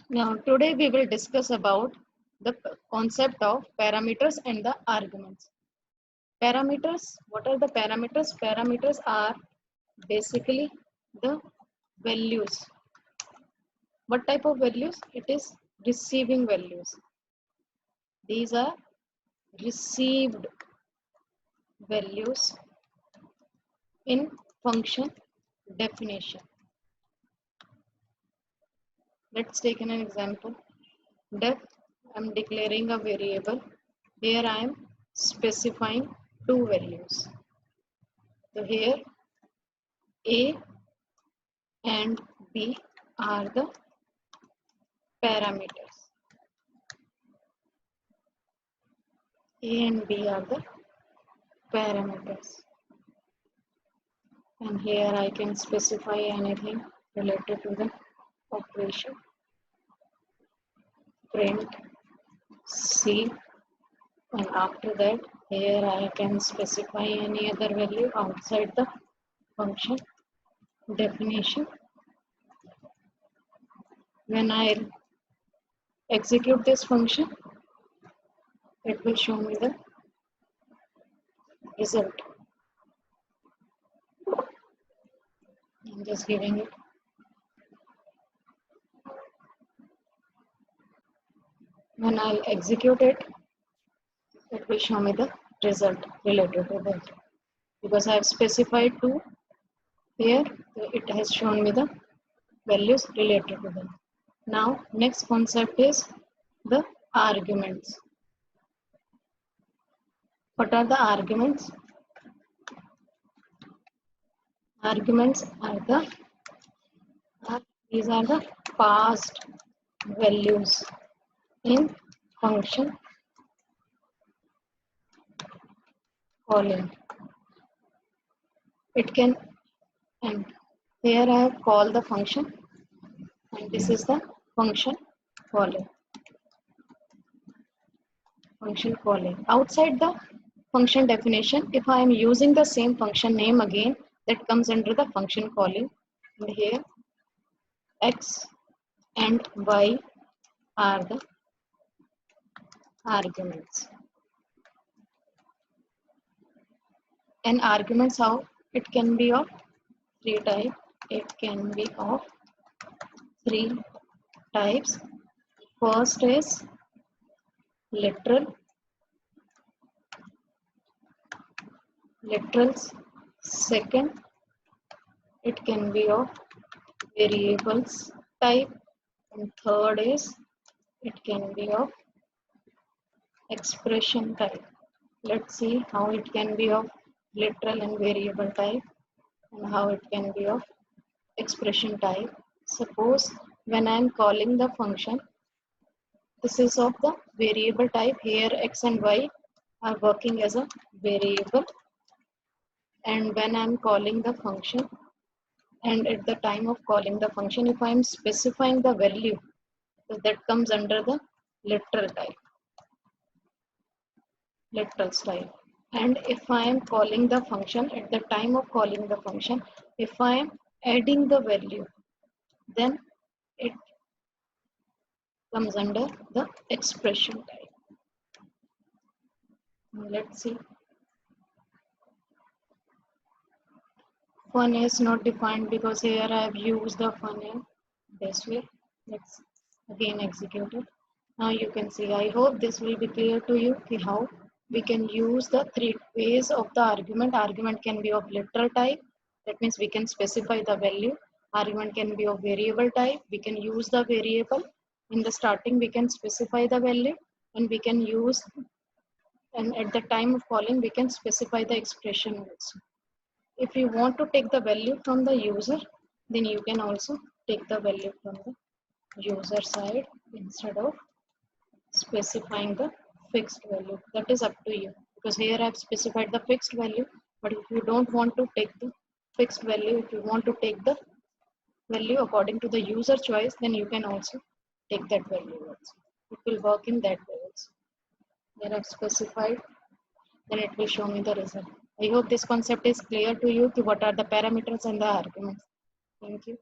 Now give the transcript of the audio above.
Now, today we will discuss about the concept of parameters and the arguments. Parameters, what are the parameters? Parameters are basically the values. What type of values? It is receiving values. These are received values in function definition. Let's take an example. Def, I am declaring a variable. Here I am specifying two values. So here A and B are the parameters. A and B are the parameters. And here I can specify anything related to the operation. Print C, and after that here I can specify any other value outside the function definition. When I execute this function, it will show me the result. I'm just giving it. When I execute it, it will show me the result related to that. Because I have specified two here, it has shown me the values related to them. Now, next concept is the arguments. What are the arguments? Arguments are these are the passed values in function calling. It can, and here I have called the function, and this is the function calling. Function calling. Outside the function definition, if I am using the same function name again, that comes under the function calling. And here X and Y are the arguments. And arguments, how it can be of three types. It can be of three types. First is literals. Second, it can be of variables type, and third is it can be of expression type. Let's see how it can be of literal and variable type and how it can be of expression type. Suppose when I am calling the function, this is of the variable type. Here X and Y are working as a variable, and when I am calling the function, and at the time of calling the function, if I am specifying the value, so that comes under the literal type, literal style. And if I am calling the function, at the time of calling the function, if I am adding the value, then it comes under the expression type. Let's see. Fun is not defined because here I have used the fun in this way. Let's again execute it. Now you can see, I hope this will be clear to you how we can use the three ways of the argument. Argument can be of literal type. That means we can specify the value. Argument can be of variable type. We can use the variable. In the starting, we can specify the value, and we can use, and at the time of calling, we can specify the expression also. If you want to take the value from the user, then you can also take the value from the user side instead of specifying the fixed value. That is up to you, because here I have specified the fixed value. But if you don't want to take the fixed value, if you want to take the value according to the user choice, then you can also take that value also. It will work in that way also. Then I've specified, then it will show me the result. I hope this concept is clear to you, what are the parameters and the arguments. Thank you.